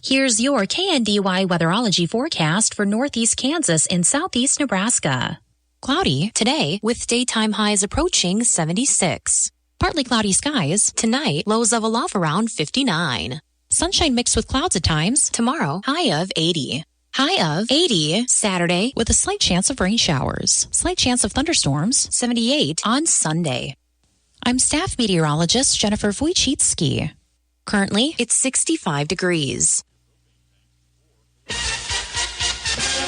Here's your KNDY weatherology forecast for northeast Kansas and southeast Nebraska. Cloudy today with daytime highs approaching 76. Partly cloudy skies tonight, lows of a low around 59. Sunshine mixed with clouds at times tomorrow, high of 80. High of 80 Saturday with a slight chance of rain showers. Slight chance of thunderstorms, 78 on Sunday. I'm staff meteorologist Jennifer Wojcicki. Currently, it's 65 degrees.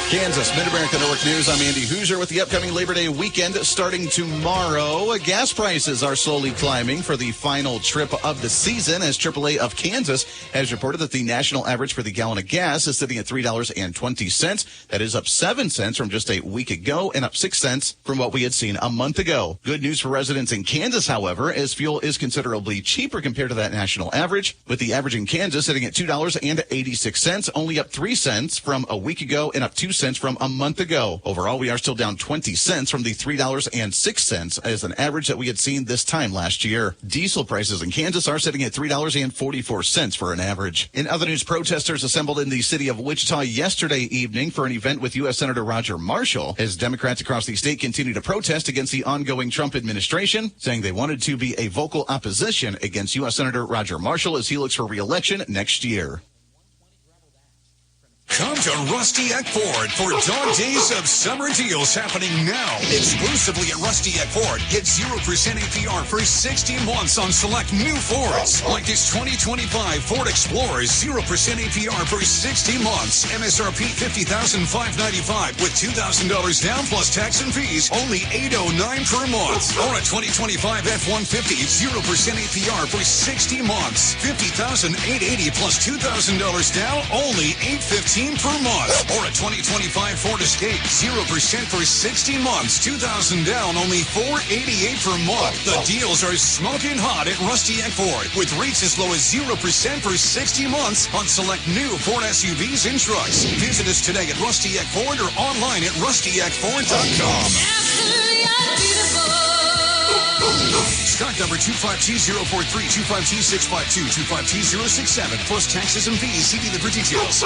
Kansas, Mid-America Network News. I'm Andy Hoosier with the upcoming Labor Day weekend starting tomorrow. Gas prices are slowly climbing for the final trip of the season as AAA of Kansas has reported that the national average for the gallon of gas is sitting at $3.20. That is up 7 cents from just a week ago and up 6 cents from what we had seen a month ago. Good news for residents in Kansas, however, as fuel is considerably cheaper compared to that national average, with the average in Kansas sitting at $2.86, only up 3 cents from a week ago and up 2 cents from a month ago. Overall, we are still down 20 cents from the $3.06 as an average that we had seen this time last year. Diesel prices in Kansas are sitting at $3.44 for an average. In other news, protesters assembled in the city of Wichita yesterday evening for an event with U.S. Senator Roger Marshall as Democrats across the state continue to protest against the ongoing Trump administration, saying they wanted to be a vocal opposition against U.S. Senator Roger Marshall as he looks for re-election next year. Come to Rusty Eck Ford for dog days of summer deals happening now. Exclusively at Rusty Eck Ford, get 0% APR for 60 months on select new Fords. Like this 2025 Ford Explorer, 0% APR for 60 months. MSRP $50,595 with $2,000 down plus tax and fees, only $809 per month. Or a 2025 F-150, 0% APR for 60 months. $50,880 plus $2,000 down, only $815 per month. Or a 2025 Ford Escape, 0% for 60 months, $2,000 down, only $488 per month. The deals are smoking hot at Rusty Eck Ford, with rates as low as 0% for 60 months on select new Ford SUVs and trucks. Visit us today at Rusty Eck Ford or online at rustyeckford.com. Stock number 25T043, 25T652, 25T067, plus taxes and fees. See dealer for details.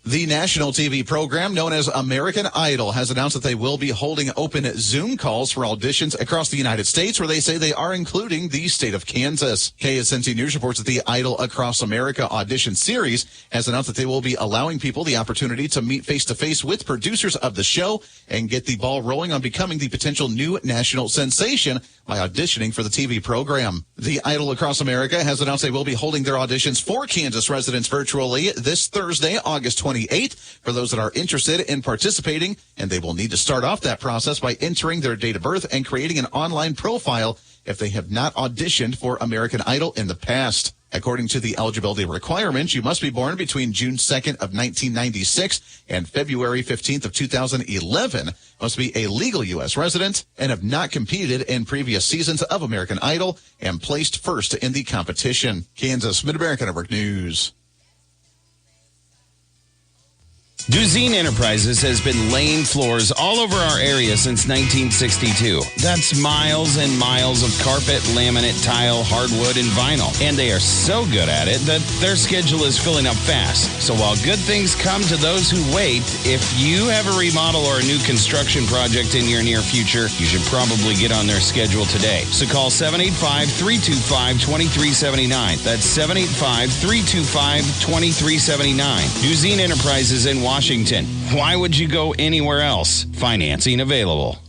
The national TV program known as American Idol has announced that they will be holding open Zoom calls for auditions across the United States, where they say they are including the state of Kansas. KSNC News reports that the Idol Across America audition series has announced that they will be allowing people the opportunity to meet face-to-face with producers of the show and get the ball rolling on becoming the potential new national sensation by auditioning for the TV program. The Idol Across America has announced they will be holding their auditions for Kansas residents virtually this Thursday, August 28th, for those that are interested in participating, and they will need to start off that process by entering their date of birth and creating an online profile if they have not auditioned for American Idol in the past. According to the eligibility requirements, you must be born between June 2nd of 1996 and February 15th of 2011, must be a legal U.S. resident, and have not competed in previous seasons of American Idol and placed first in the competition. Kansas, Mid-America Network News. Duzine Enterprises has been laying floors all over our area since 1962. That's miles and miles of carpet, laminate, tile, hardwood, and vinyl. And they are so good at it that their schedule is filling up fast. So while good things come to those who wait, if you have a remodel or a new construction project in your near future, you should probably get on their schedule today. So call 785-325-2379. That's 785-325-2379. Duzine Enterprises in Washington. Why would you go anywhere else? Financing available.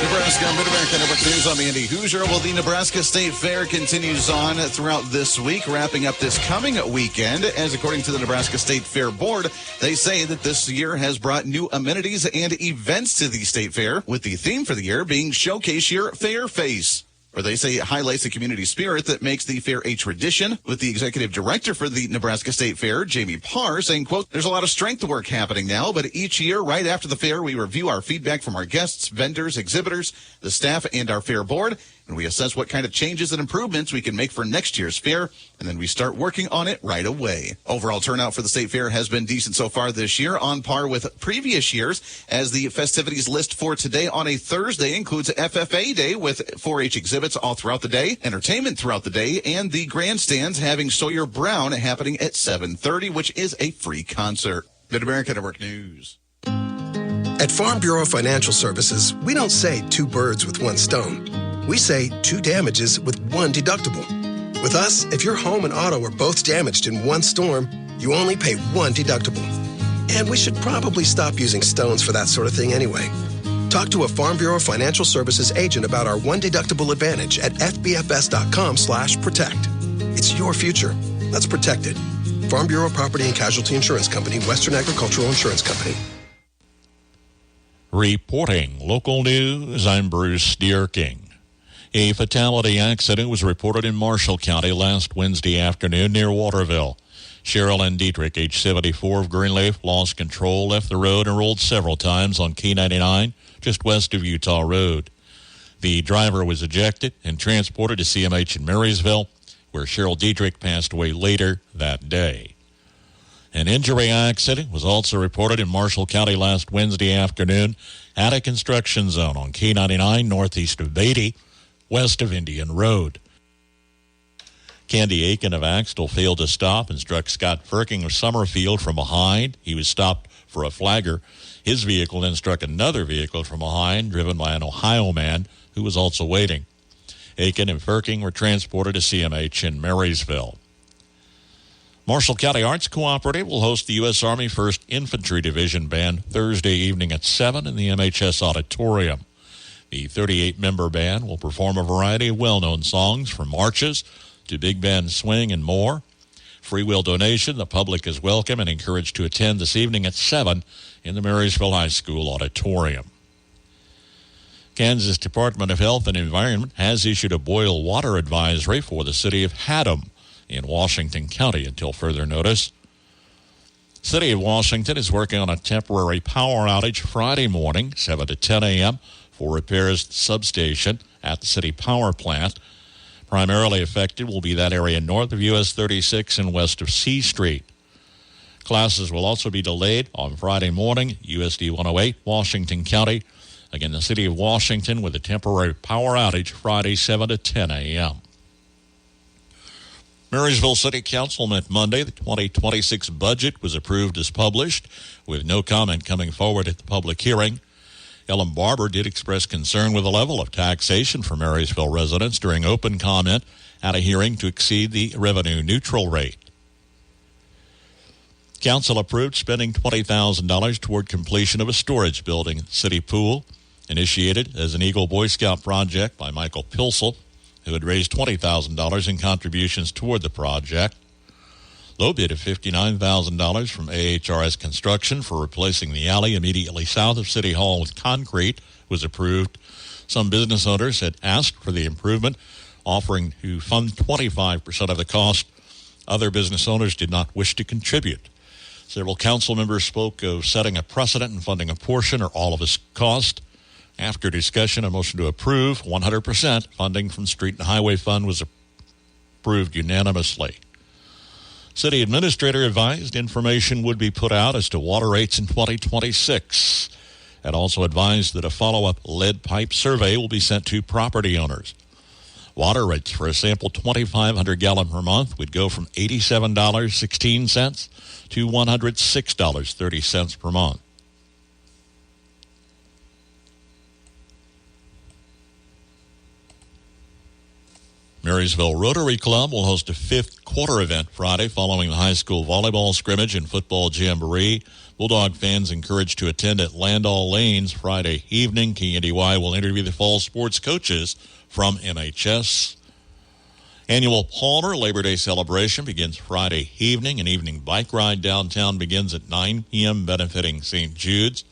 Nebraska, Mid-America Network News. I'm Andy Hoosier. Well, the Nebraska State Fair continues on throughout this week, wrapping up this coming weekend. As according to the Nebraska State Fair Board, they say that this year has brought new amenities and events to the State Fair, with the theme for the year being Showcase Your Fair Face, where they say it highlights the community spirit that makes the fair a tradition, with the executive director for the Nebraska State Fair, Jamie Parr, saying, quote, "There's a lot of strength work happening now, but each year, right after the fair, we review our feedback from our guests, vendors, exhibitors, the staff, and our fair board. and we assess what kind of changes and improvements we can make for next year's fair, and then we start working on it right away. Overall turnout for the State Fair has been decent so far this year, on par with previous years, as the festivities list for today on a Thursday includes FFA Day with 4-H exhibits all throughout the day, entertainment throughout the day, and the grandstands having Sawyer Brown happening at 7:30, which is a free concert. Mid-America Network News. At Farm Bureau Financial Services, we don't say two birds with one stone. We say two damages with one deductible. With us, if your home and auto are both damaged in one storm, you only pay one deductible. And we should probably stop using stones for that sort of thing anyway. Talk to a Farm Bureau Financial Services agent about our one deductible advantage at fbfs.com/protect. It's your future. Let's protect it. Farm Bureau Property and Casualty Insurance Company, Western Agricultural Insurance Company. Reporting local news, I'm Bruce Deerking. A fatality accident was reported in Marshall County last Wednesday afternoon near Waterville. Cheryl N. Dietrich, age 74 of Greenleaf, lost control, left the road, and rolled several times on KNDY just west of Utah Road. The driver was ejected and transported to CMH in Marysville, where Cheryl Dietrich passed away later that day. An injury accident was also reported in Marshall County last Wednesday afternoon at a construction zone on K99 northeast of Beatty, west of Indian Road. Candy Aiken of Axtell failed to stop and struck Scott Firking of Summerfield from behind. He was stopped for a flagger. His vehicle then struck another vehicle from behind, driven by an Ohio man who was also waiting. Aiken and Firking were transported to CMH in Marysville. Marshall County Arts Cooperative will host the U.S. Army 1st Infantry Division Band Thursday evening at 7 in the MHS Auditorium. The 38-member band will perform a variety of well-known songs, from marches to big band swing and more. Free will donation. The public is welcome and encouraged to attend this evening at 7 in the Marysville High School Auditorium. Kansas Department of Health and Environment has issued a boil water advisory for the city of Haddam in Washington County until further notice. City of Washington is working on a temporary power outage Friday morning, 7 to 10 a.m., for repairs to the substation at the city power plant. Primarily affected will be that area north of US 36 and west of C Street. Classes will also be delayed on Friday morning, USD 108, Washington County. Again, the city of Washington with a temporary power outage Friday, 7 to 10 a.m. Marysville City Council met Monday. The 2026 budget was approved as published, with no comment coming forward at the public hearing. Ellen Barber did express concern with the level of taxation for Marysville residents during open comment at a hearing to exceed the revenue-neutral rate. Council approved spending $20,000 toward completion of a storage building at the city pool, initiated as an Eagle Boy Scout project by Michael Pilsel, who had raised $20,000 in contributions toward the project. Low bid of $59,000 from AHRS Construction for replacing the alley immediately south of City Hall with concrete was approved. Some business owners had asked for the improvement, offering to fund 25% of the cost. Other business owners did not wish to contribute. Several council members spoke of setting a precedent and funding a portion or all of this cost. After discussion, a motion to approve 100% funding from Street and Highway Fund was approved unanimously. City administrator advised information would be put out as to water rates in 2026, and also advised that a follow-up lead pipe survey will be sent to property owners. Water rates for a sample 2,500 gallon per month would go from $87.16 to $106.30 per month. Marysville Rotary Club will host a fifth quarter event Friday following the high school volleyball scrimmage and football jamboree. Bulldog fans encouraged to attend at Landau Lanes Friday evening. KNDY will interview the fall sports coaches from MHS. Annual Palmer Labor Day celebration begins Friday evening. An evening bike ride downtown begins at 9 p.m. benefiting St. Jude's.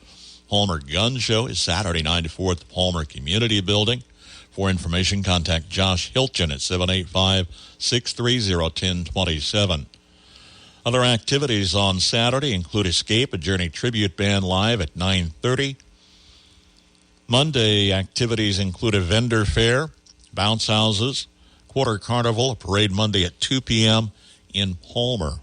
Palmer Gun Show is Saturday 9 to 4 at the Palmer Community Building. For information, contact Josh Hilton at 785-630-1027. Other activities on Saturday include Escape, a Journey tribute band live at 9:30. Monday activities include a vendor fair, bounce houses, quarter carnival, a parade Monday at 2 p.m. in Palmer.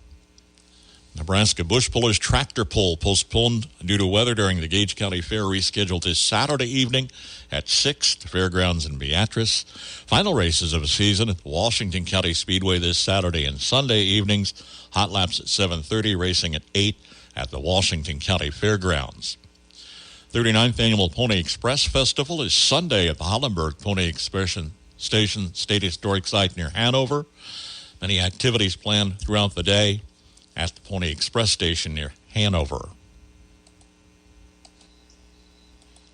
Nebraska Bush Pullers tractor pull postponed due to weather during the Gage County Fair, rescheduled this Saturday evening at 6 to Fairgrounds in Beatrice. Final races of the season at the Washington County Speedway this Saturday and Sunday evenings. Hot laps at 7:30, racing at 8 at the Washington County Fairgrounds. 39th Annual Pony Express Festival is Sunday at the Hollenberg Pony Express Station State Historic Site near Hanover. Many activities planned throughout the day at the Pony Express Station near Hanover.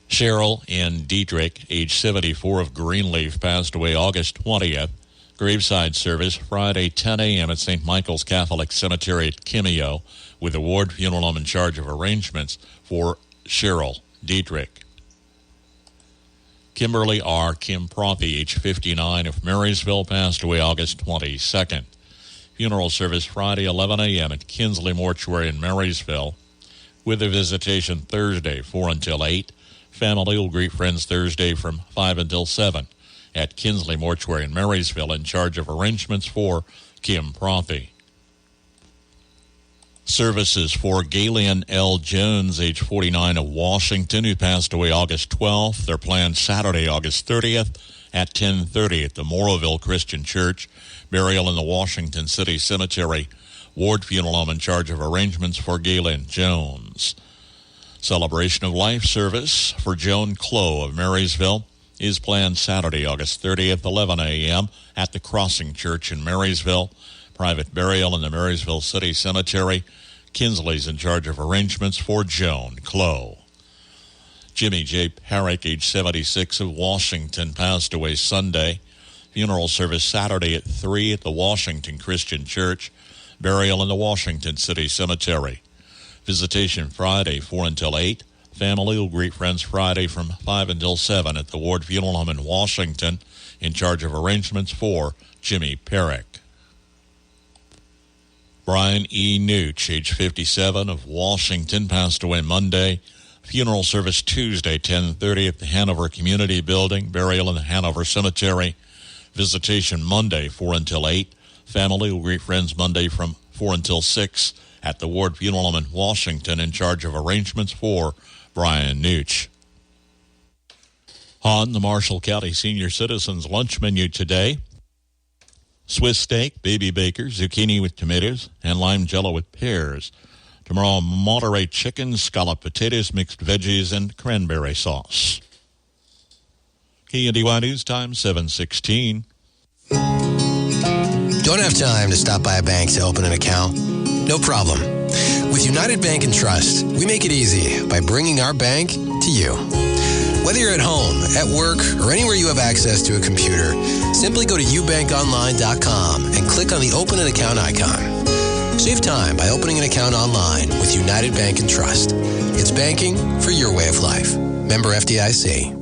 Cheryl in Dietrich, age 74, of Greenleaf, passed away August 20th. Graveside service Friday 10 a.m. at St. Michael's Catholic Cemetery at Kimio, with the ward funeral home in charge of arrangements for Cheryl Dietrich. Kimberly R. Kim Prothy, age 59, of Marysville, passed away August 22nd. Funeral service Friday 11 a.m. at Kinsley Mortuary in Marysville, with a visitation Thursday 4 until 8. Family will greet friends Thursday from 5 until 7 at Kinsley Mortuary in Marysville, in charge of arrangements for Kim Prothy. Services for Galen L. Jones, age 49, of Washington, who passed away August 12th. They're planned Saturday, August 30th at 10:30 at the Moroville Christian Church. Burial in the Washington City Cemetery. Ward funeral home in charge of arrangements for Galen Jones. Celebration of Life service for Joan Clough of Marysville is planned Saturday, August 30th, 11 a.m. at the Crossing Church in Marysville. Private burial in the Marysville City Cemetery. Kinsley's in charge of arrangements for Joan Clough. Jimmy J. Parrick, age 76, of Washington, passed away Sunday. Funeral service Saturday at 3 at the Washington Christian Church. Burial in the Washington City Cemetery. Visitation Friday 4 until 8. Family will greet friends Friday from 5 until 7 at the Ward Funeral Home in Washington, in charge of arrangements for Jimmy Parrick. Brian E. Nooch, age 57, of Washington, passed away Monday. Funeral service Tuesday 10:30 at the Hanover Community Building. Burial in the Hanover Cemetery. Visitation Monday 4 until 8. Family will greet friends Monday from 4 until 6 at the Ward Funeral Home in Washington, in charge of arrangements for Brian Nooch. On the Marshall County Senior Citizens lunch menu today, Swiss steak, baby bacon, zucchini with tomatoes, and lime jello with pears. Tomorrow, Monterey chicken, scalloped potatoes, mixed veggies, and cranberry sauce. KNDY News Time, 7:16. Don't have time to stop by a bank to open an account? No problem. With United Bank and Trust, we make it easy by bringing our bank to you. Whether you're at home, at work, or anywhere you have access to a computer, simply go to ubankonline.com and click on the Open an Account icon. Save time by opening an account online with United Bank and Trust. It's banking for your way of life. Member FDIC.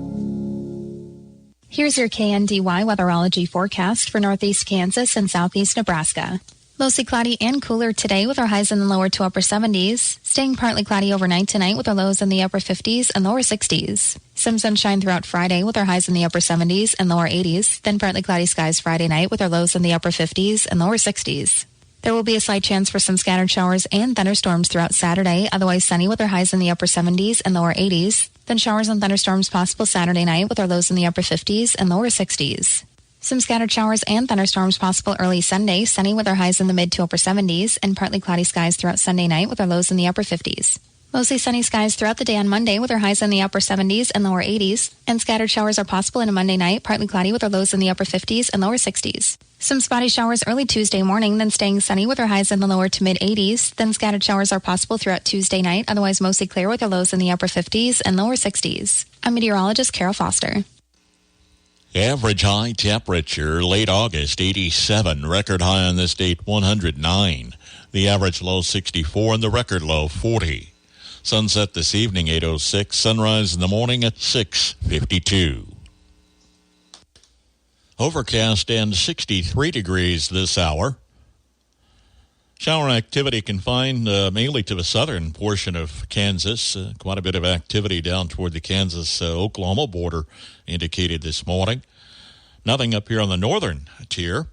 Here's your KNDY weatherology forecast for northeast Kansas and southeast Nebraska. Mostly cloudy and cooler today with our highs in the lower to upper 70s. Staying partly cloudy overnight tonight with our lows in the upper 50s and lower 60s. Some sunshine throughout Friday with our highs in the upper 70s and lower 80s. Then partly cloudy skies Friday night with our lows in the upper 50s and lower 60s. There will be a slight chance for some scattered showers and thunderstorms throughout Saturday, otherwise sunny with our highs in the upper 70s and lower 80s. Then showers and thunderstorms possible Saturday night with our lows in the upper 50s and lower 60s. Some scattered showers and thunderstorms possible early Sunday, sunny with our highs in the mid to upper 70s, and partly cloudy skies throughout Sunday night with our lows in the upper 50s. Mostly sunny skies throughout the day on Monday with our highs in the upper 70s and lower 80s, and scattered showers are possible in a Monday night, partly cloudy with our lows in the upper 50s and lower 60s. Some spotty showers early Tuesday morning, then staying sunny with our highs in the lower to mid 80s, then scattered showers are possible throughout Tuesday night, otherwise mostly clear with our lows in the upper 50s and lower 60s. I'm meteorologist Carol Foster. Average high temperature, late August, 87. Record high on this date, 109. The average low, 64, and the record low, 40. Sunset this evening, 8:06. Sunrise in the morning at 6:52. Overcast and 63 degrees this hour. Shower activity confined mainly to the southern portion of Kansas. Quite a bit of activity down toward the Kansas-Oklahoma border indicated this morning. Nothing up here on the northern tier.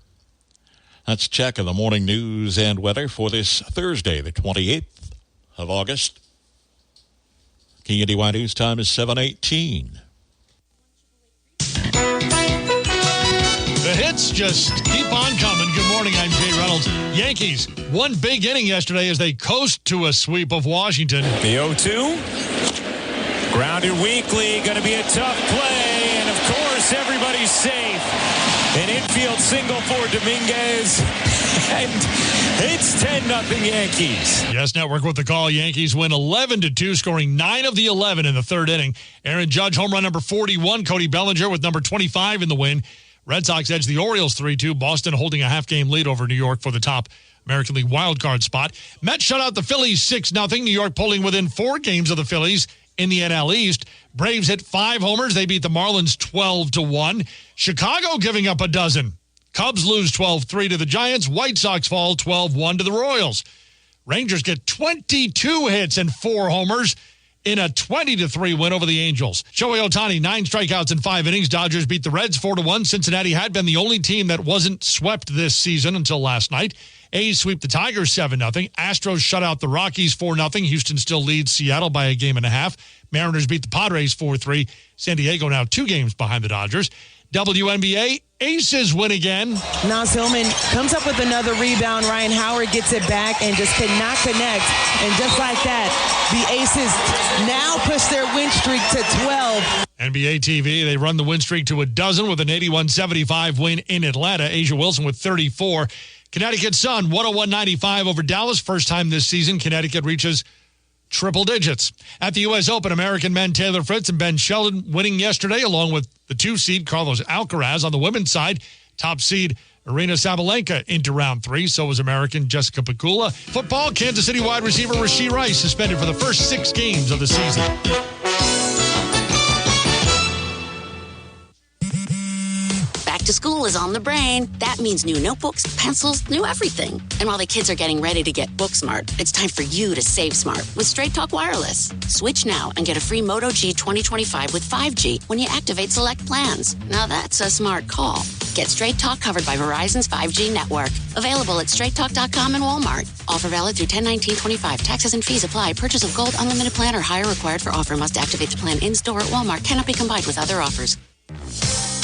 Let's check on the morning news and weather for this Thursday, the 28th of August. KNDY News time is 7:18. The hits just keep on coming. Good morning, I'm Jay Reynolds. Yankees, one big inning yesterday as they coast to a sweep of Washington. The 0-2. Grounded weakly, going to be a tough play, and of course, everybody's safe. An infield single for Dominguez, and it's 10-0 Yankees. Yes Network with the call. Yankees win 11-2, scoring 9 of the 11 in the third inning. Aaron Judge, home run number 41. Cody Bellinger with number 25 in the win. Red Sox edge the Orioles 3-2. Boston holding a half-game lead over New York for the top American League wildcard spot. Mets shut out the Phillies 6-0. New York pulling within 4 games of the Phillies in the NL East. Braves hit 5 homers. They beat the Marlins 12-1. Chicago giving up a dozen. Cubs lose 12-3 to the Giants. White Sox fall 12-1 to the Royals. Rangers get 22 hits and 4 homers in a 20-3 win over the Angels. Shohei Ohtani, 9 strikeouts in 5 innings. Dodgers beat the Reds 4-1. Cincinnati had been the only team that wasn't swept this season until last night. A's sweep the Tigers 7-0. Astros shut out the Rockies 4-0. Houston still leads Seattle by a game and a half. Mariners beat the Padres 4-3. San Diego now 2 games behind the Dodgers. WNBA, Aces win again. Naz Hillman comes up with another rebound. Ryan Howard gets it back and just cannot connect. And just like that, the Aces now push their win streak to 12. NBA TV, they run the win streak to a dozen with an 81-75 win in Atlanta. Asia Wilson with 34. Connecticut Sun, 101-95 over Dallas. First time this season, Connecticut reaches triple digits. At the U.S. Open, American men Taylor Fritz and Ben Sheldon winning yesterday, along with the 2 seed Carlos Alcaraz. On the women's side, top seed Aryna Sabalenka into round 3. So was American Jessica Pegula. Football, Kansas City wide receiver Rashee Rice suspended for the first 6 games of the season. Back to school is on the brain. That means new notebooks, pencils, new everything. And while the kids are getting ready to get book smart, it's time for you to save smart with Straight Talk Wireless. Switch now and get a free Moto G 2025 with 5G when you activate select plans. Now that's a smart call. Get Straight Talk covered by Verizon's 5G network. Available at straighttalk.com and Walmart. Offer valid through 10/19/25. Taxes and fees apply. Purchase of gold unlimited plan or higher required for offer. Must activate the plan in-store at Walmart. Cannot be combined with other offers.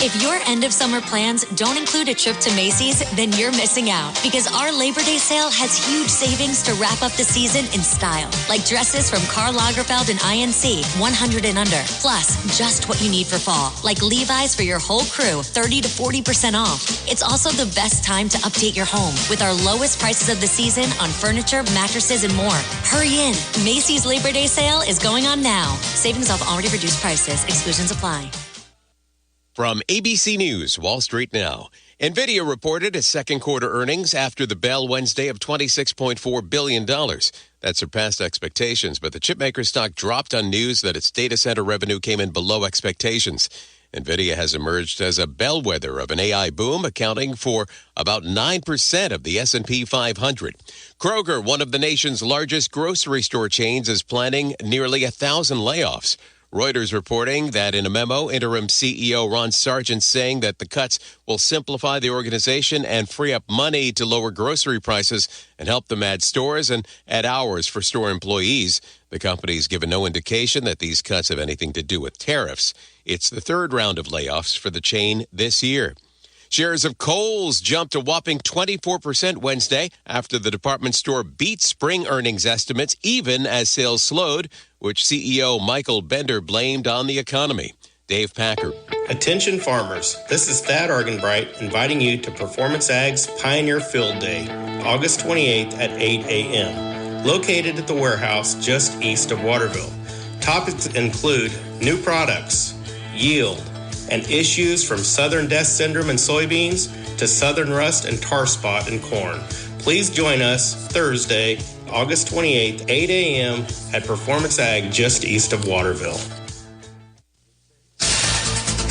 If your end of summer plans don't include a trip to Macy's, then you're missing out because our Labor Day sale has huge savings to wrap up the season in style. Like dresses from Karl Lagerfeld and INC, 100 and under. Plus, just what you need for fall. Like Levi's for your whole crew, 30 to 40% off. It's also the best time to update your home with our lowest prices of the season on furniture, mattresses, and more. Hurry in. Macy's Labor Day sale is going on now. Savings off already reduced prices. Exclusions apply. From ABC News, Wall Street Now. NVIDIA reported its second quarter earnings after the bell Wednesday of $26.4 billion. That surpassed expectations, but the chipmaker stock dropped on news that its data center revenue came in below expectations. NVIDIA has emerged as a bellwether of an AI boom, accounting for about 9% of the S&P 500. Kroger, one of the nation's largest grocery store chains, is planning nearly 1,000 layoffs. Reuters reporting that in a memo, interim CEO Ron Sargent saying that the cuts will simplify the organization and free up money to lower grocery prices and help them add stores and add hours for store employees. The company's given no indication that these cuts have anything to do with tariffs. It's the third round of layoffs for the chain this year. Shares of Kohl's jumped a whopping 24% Wednesday after the department store beat spring earnings estimates even as sales slowed, which CEO Michael Bender blamed on the economy. Dave Packer. Attention farmers, this is Thad Argenbright inviting you to Performance Ag's Pioneer Field Day, August 28th at 8 a.m., located at the warehouse just east of Waterville. Topics include new products, yield, and issues from southern death syndrome in soybeans to southern rust and tar spot in corn. Please join us Thursday, August 28th, 8 a.m. at Performance Ag just east of Waterville.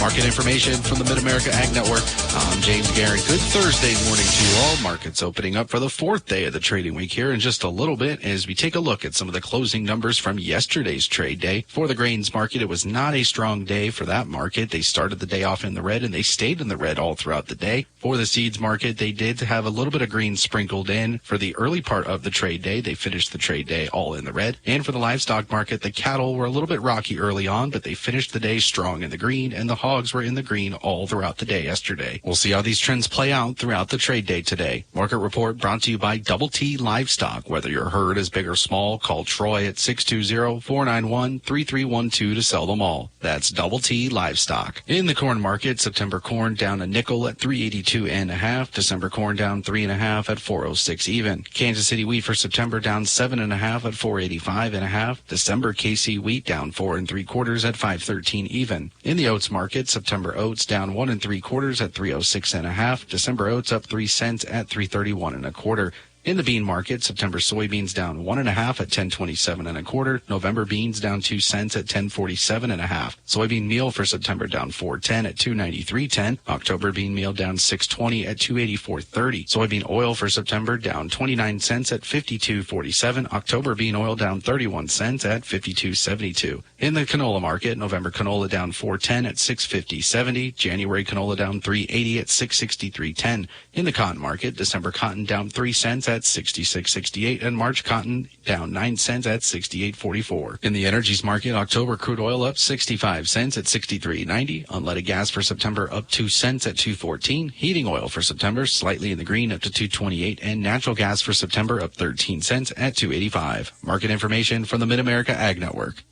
Market information from the Mid-America Ag Network. I'm James Guerin. Good Thursday morning to you all. Markets opening up for the fourth day of the trading week here in just a little bit as we take a look at some of the closing numbers from yesterday's trade day. For the grains market, it was not a strong day for that market. They started the day off in the red and they stayed in the red all throughout the day. For the seeds market, they did have a little bit of green sprinkled in for the early part of the trade day. They finished the trade day all in the red. And for the livestock market, the cattle were a little bit rocky early on, but they finished the day strong in the green, and the hogs were in the green all throughout the day yesterday. We'll see how these trends play out throughout the trade day today. Market report brought to you by Double T Livestock. Whether your herd is big or small, call Troy at 620-491-3312 to sell them all. That's Double T Livestock. In the corn market, September corn down a nickel at 382.5. December corn down 3.5 at 406 even. Kansas City wheat for September down 7.5 at 485.5. December KC wheat down 4 3/4 at 513 even. In the oats market, September oats down 1 3/4 at 306.5. December oats up 3 cents at 331 1/4. In the bean market, September soybeans down 1.5 at 1027 1/4. November beans down 2 cents at 1047 1/2. Soybean meal for September down 4.10 at 293.10. October bean meal down 6.20 at 284.30. Soybean oil for September down 29 cents at 52.47. October bean oil down 31 cents at 52.72. In the canola market, November canola down 4.10 at 650.70. January canola down 3.80 at 663.10. In the cotton market, December cotton down 3 cents at 66.68, and March cotton down 9 cents at 68.44. In the energies market, October crude oil up 65 cents at 63.90. Unleaded gas for September up 2 cents at 2.14. Heating oil for September slightly in the green up to 2.28, and natural gas for September up 13 cents at 2.85. Market information from the Mid-America Ag Network.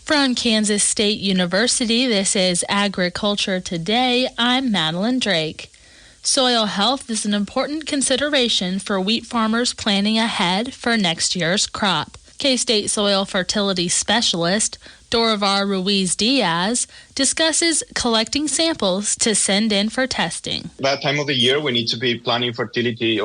From Kansas State University, this is Agriculture Today. I'm Madeline Drake. Soil health is an important consideration for wheat farmers planning ahead for next year's crop. K-State soil fertility specialist Dorivar Ruiz-Diaz discusses collecting samples to send in for testing. That time of the year, we need to be planning fertility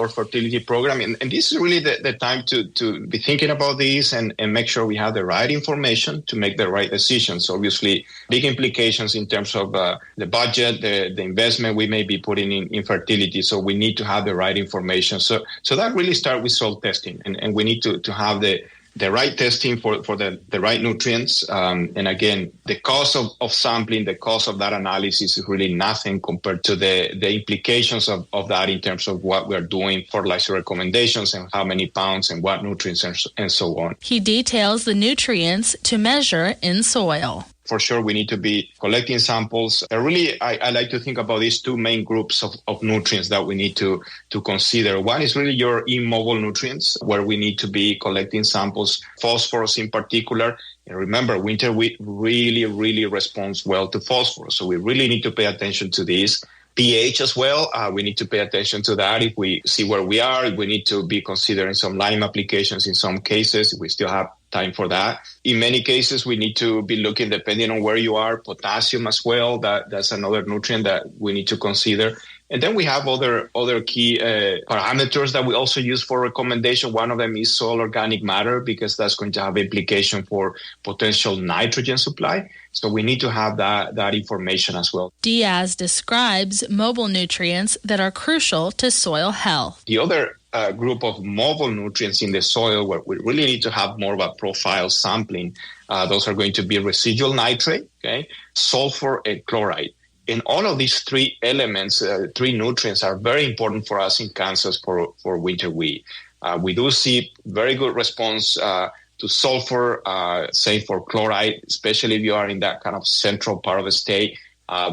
program. And this is really the time to be thinking about this and make sure we have the right information to make the right decisions. Obviously, big implications in terms of the budget, the investment we may be putting in fertility. So we need to have the right information. So that really starts with soil testing. And we need to have the right testing for the right nutrients. And again, the cost of sampling, the cost of that analysis is really nothing compared to the implications of that in terms of what we're doing, fertilizer recommendations and how many pounds and what nutrients and so on. He details the nutrients to measure in soil. For sure, we need to be collecting samples. I like to think about these two main groups of nutrients that we need to consider. One is really your immobile nutrients, where we need to be collecting samples, phosphorus in particular. And remember, winter wheat really, really responds well to phosphorus. So we really need to pay attention to this. pH as well, we need to pay attention to that. If we see where we are, we need to be considering some lime applications in some cases. We still have time for that. In many cases, we need to be looking, depending on where you are, potassium as well. That's another nutrient that we need to consider. And then we have other key parameters that we also use for recommendation. One of them is soil organic matter, because that's going to have implication for potential nitrogen supply. So we need to have that information as well. Diaz describes mobile nutrients that are crucial to soil health. The other group of mobile nutrients in the soil where we really need to have more of a profile sampling, those are going to be residual nitrate, sulfur, and chloride. And all of these three elements, three nutrients, are very important for us in Kansas for winter wheat. We do see very good response to sulfur, same for chloride, especially if you are in that kind of central part of the state.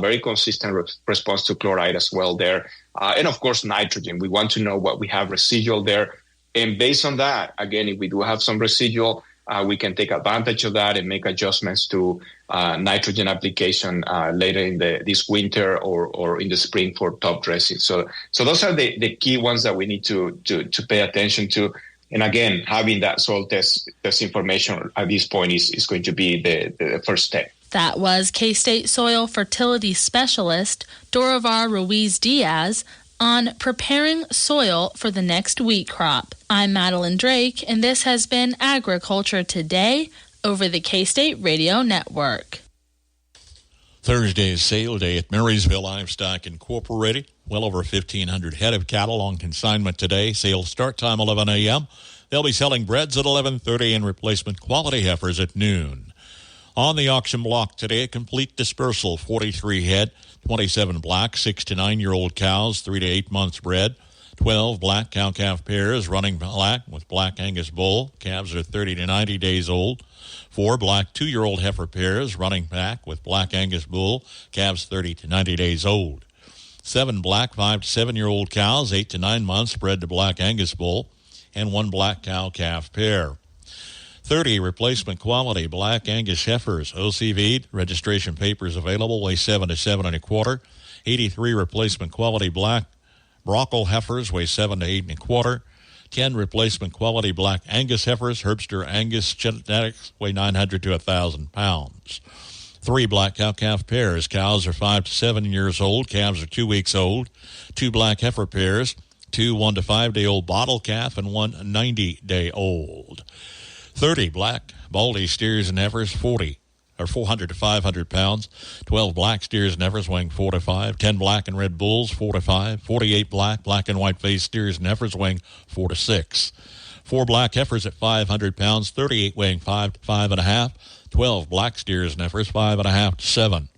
Very consistent response to chloride as well there. And of course, nitrogen. We want to know what we have residual there. And based on that, again, if we do have some residual, we can take advantage of that and make adjustments to nitrogen application later in this winter or in the spring for top dressing. So those are the key ones that we need to pay attention to. And again, having that soil test information at this point is going to be the first step. That was K-State soil fertility specialist Dorivar Ruiz-Diaz on preparing soil for the next wheat crop. I'm Madeline Drake, and this has been Agriculture Today over the K-State Radio Network. Thursday is sale day at Marysville Livestock Incorporated. Well over 1,500 head of cattle on consignment today. Sales start time 11 a.m. They'll be selling breds at 11:30 and replacement quality heifers at noon. On the auction block today, a complete dispersal, 43 head, 27 black 6 to 9-year-old cows, 3 to 8 months bred, 12 black cow-calf pairs running black with black Angus bull. Calves are 30 to 90 days old. 4 black 2-year-old heifer pairs running back with black Angus bull. Calves 30 to 90 days old. 7 black 5 to 7-year-old cows, 8 to 9 months, bred to black Angus bull, and 1 black cow-calf pair. 30 replacement quality black Angus heifers, OCV'd, registration papers available, weigh 7 to 7 1/4. 83 replacement quality black Brockle heifers, weigh 7 to 8 1/4. 10 replacement quality black Angus heifers, Herbster Angus genetics, weigh 900 to 1,000 pounds. 3 black cow-calf pairs. Cows are 5 to 7 years old. Calves are 2 weeks old. 2 black heifer pairs. 2 1 to 5-day-old bottle calf and 1 90-day-old. 30 black baldy steers and heifers, 400 to 500 pounds. 12 black steers and heifers weighing 4 to 5. 10 black and red bulls, 4 to 5. 48 black and white faced steers and heifers weighing 4 to 6. 4 black heifers at 500 pounds, 38 weighing 5 to 5.5. 12 black steers and heifers, 5.5 to 7.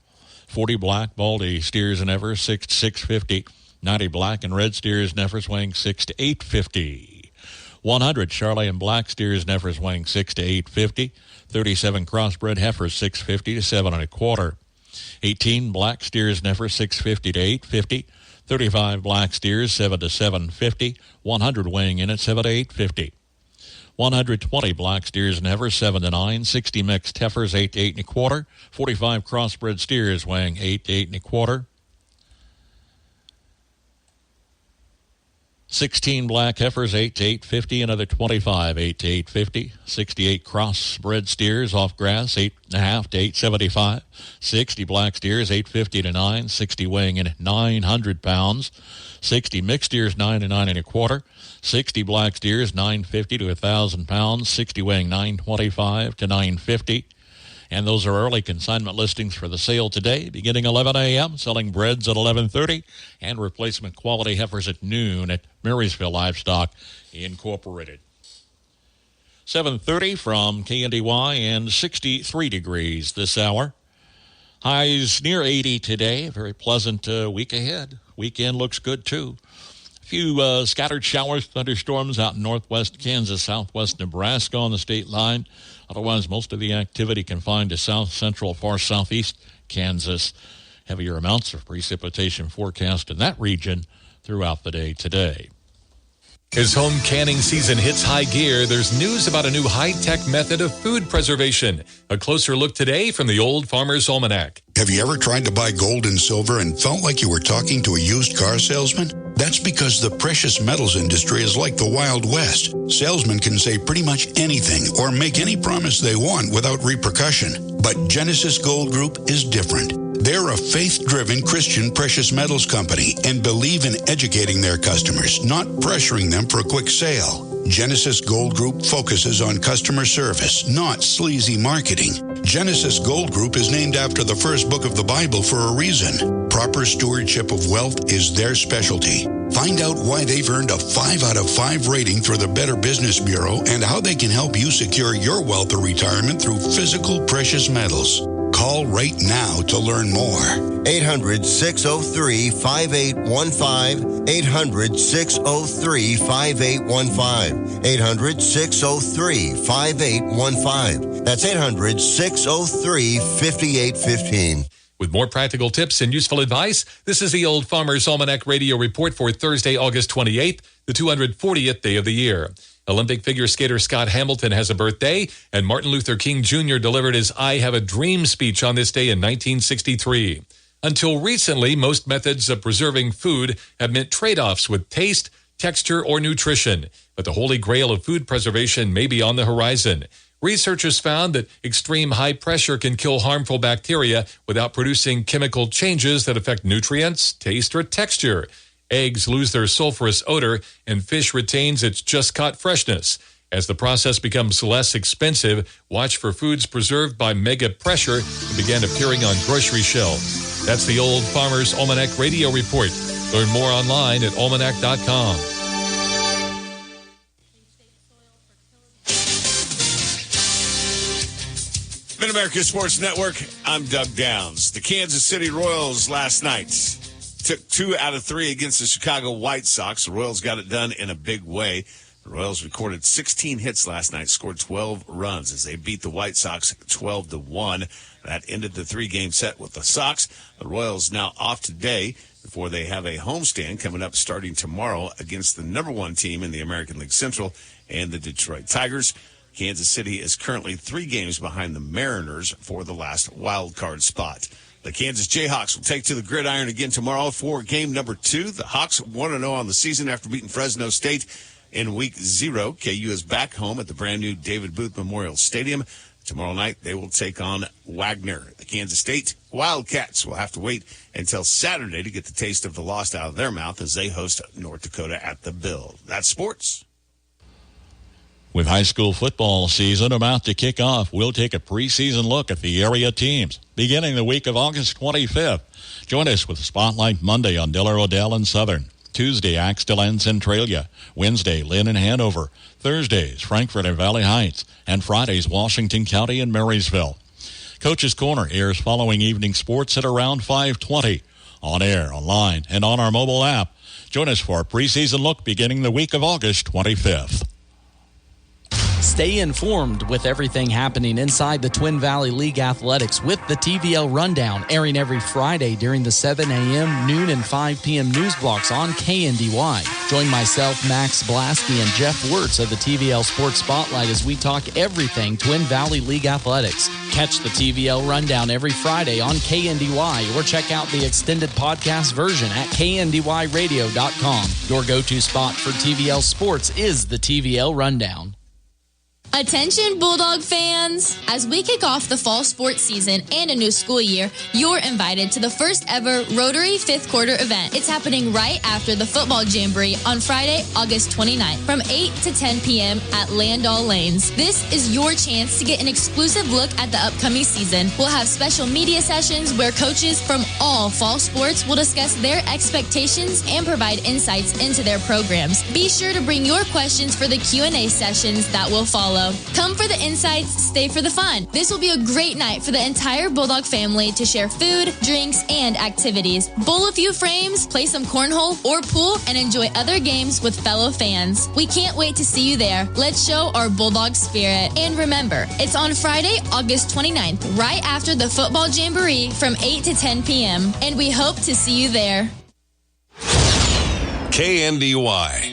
40 black baldy steers and heifers, 6 to 650. 90 black and red steers and heifers weighing 6 to 850. 100 Charlie and black steers and heifers weighing 6 to 850. 37 crossbred heifers, 650 to 7 1/4. 18 black steers and heifers, 650 to 850. 35 black steers, 7 to 750. 100 weighing in at 7 to 850. 120 black steers and heifers, 7 to 9. 60 mixed heifers, 8 to 8 1/4. 45 crossbred steers weighing 8 to 8 1/4. 16 black heifers, 8 to 850. Another 25, 8 to 850. 68 crossbred steers off grass, 8.5 to 875. 60 black steers, 850 to 9. 60 weighing in at 900 pounds. 60 mixed steers, 9 to 9 1/4. 60 black steers, 950 to 1,000 pounds. 60 weighing 925 to 950. And those are early consignment listings for the sale today, beginning 11 a.m., selling breds at 11:30, and replacement quality heifers at noon at Marysville Livestock Incorporated. 7:30 from KNDY and 63 degrees this hour. Highs near 80 today. Very pleasant week ahead. Weekend looks good, too. A few scattered showers, thunderstorms out in northwest Kansas, southwest Nebraska on the state line. Otherwise, most of the activity confined to south central, far southeast Kansas. Heavier amounts of precipitation forecast in that region throughout the day today. As home canning season hits high gear, there's news about a new high-tech method of food preservation. A closer look today from the Old Farmer's Almanac. Have you ever tried to buy gold and silver and felt like you were talking to a used car salesman? That's because the precious metals industry is like the Wild West. Salesmen can say pretty much anything or make any promise they want without repercussion. But Genesis Gold Group is different. They're a faith-driven Christian precious metals company and believe in educating their customers, not pressuring them for a quick sale. Genesis Gold Group focuses on customer service, not sleazy marketing. Genesis Gold Group is named after the first book of the Bible for a reason. Proper stewardship of wealth is their specialty. Find out why they've earned a 5 out of 5 rating through the Better Business Bureau and how they can help you secure your wealth or retirement through physical precious metals. Call right now to learn more. 800-603-5815. 800-603-5815. 800-603-5815. That's 800-603-5815. With more practical tips and useful advice, this is the Old Farmer's Almanac Radio Report for Thursday, August 28th, the 240th day of the year. Olympic figure skater Scott Hamilton has a birthday, and Martin Luther King Jr. delivered his I Have a Dream speech on this day in 1963. Until recently, most methods of preserving food have meant trade-offs with taste, texture, or nutrition. But the holy grail of food preservation may be on the horizon. Researchers found that extreme high pressure can kill harmful bacteria without producing chemical changes that affect nutrients, taste, or texture. Eggs lose their sulfurous odor, and fish retains its just-caught freshness. As the process becomes less expensive, watch for foods preserved by mega pressure to begin appearing on grocery shelves. That's the Old Farmer's Almanac Radio Report. Learn more online at almanac.com. Mid-America Sports Network, I'm Doug Downs. The Kansas City Royals last night took 2 out of 3 against the Chicago White Sox. The Royals got it done in a big way. The Royals recorded 16 hits last night, scored 12 runs as they beat the White Sox 12-1. That ended the 3-game set with the Sox. The Royals now off today before they have a homestand coming up starting tomorrow against the number 1 team in the American League Central and the Detroit Tigers. Kansas City is currently 3 games behind the Mariners for the last wild card spot. The Kansas Jayhawks will take to the gridiron again tomorrow for game number 2. The Hawks 1-0 on the season after beating Fresno State in week 0. KU is back home at the brand new David Booth Memorial Stadium. Tomorrow night, they will take on Wagner. The Kansas State Wildcats will have to wait until Saturday to get the taste of the lost out of their mouth as they host North Dakota at the Bill. That's sports. With high school football season about to kick off, we'll take a preseason look at the area teams beginning the week of August 25th. Join us with Spotlight Monday on Diller, Odell, and Southern. Tuesday, Axtell and Centralia. Wednesday, Lynn and Hanover. Thursdays, Frankfort and Valley Heights. And Fridays, Washington County and Marysville. Coach's Corner airs following evening sports at around 5:20. On air, online, and on our mobile app. Join us for a preseason look beginning the week of August 25th. Stay informed with everything happening inside the Twin Valley League Athletics with the TVL Rundown, airing every Friday during the 7 a.m., noon, and 5 p.m. news blocks on KNDY. Join myself, Max Blasky, and Jeff Wirtz of the TVL Sports Spotlight as we talk everything Twin Valley League Athletics. Catch the TVL Rundown every Friday on KNDY or check out the extended podcast version at kndyradio.com. Your go-to spot for TVL Sports is the TVL Rundown. Attention Bulldog fans! As we kick off the fall sports season and a new school year, you're invited to the first ever Rotary 5th Quarter event. It's happening right after the football jamboree on Friday, August 29th from 8 to 10 p.m. at Landau Lanes. This is your chance to get an exclusive look at the upcoming season. We'll have special media sessions where coaches from all fall sports will discuss their expectations and provide insights into their programs. Be sure to bring your questions for the Q&A sessions that will follow. Come for the insights, stay for the fun. This will be a great night for the entire Bulldog family to share food, drinks, and activities. Bowl a few frames, play some cornhole or pool, and enjoy other games with fellow fans. We can't wait to see you there. Let's show our Bulldog spirit. And remember, it's on Friday, August 29th, right after the football jamboree from 8 to 10 p.m. And we hope to see you there. KNDY.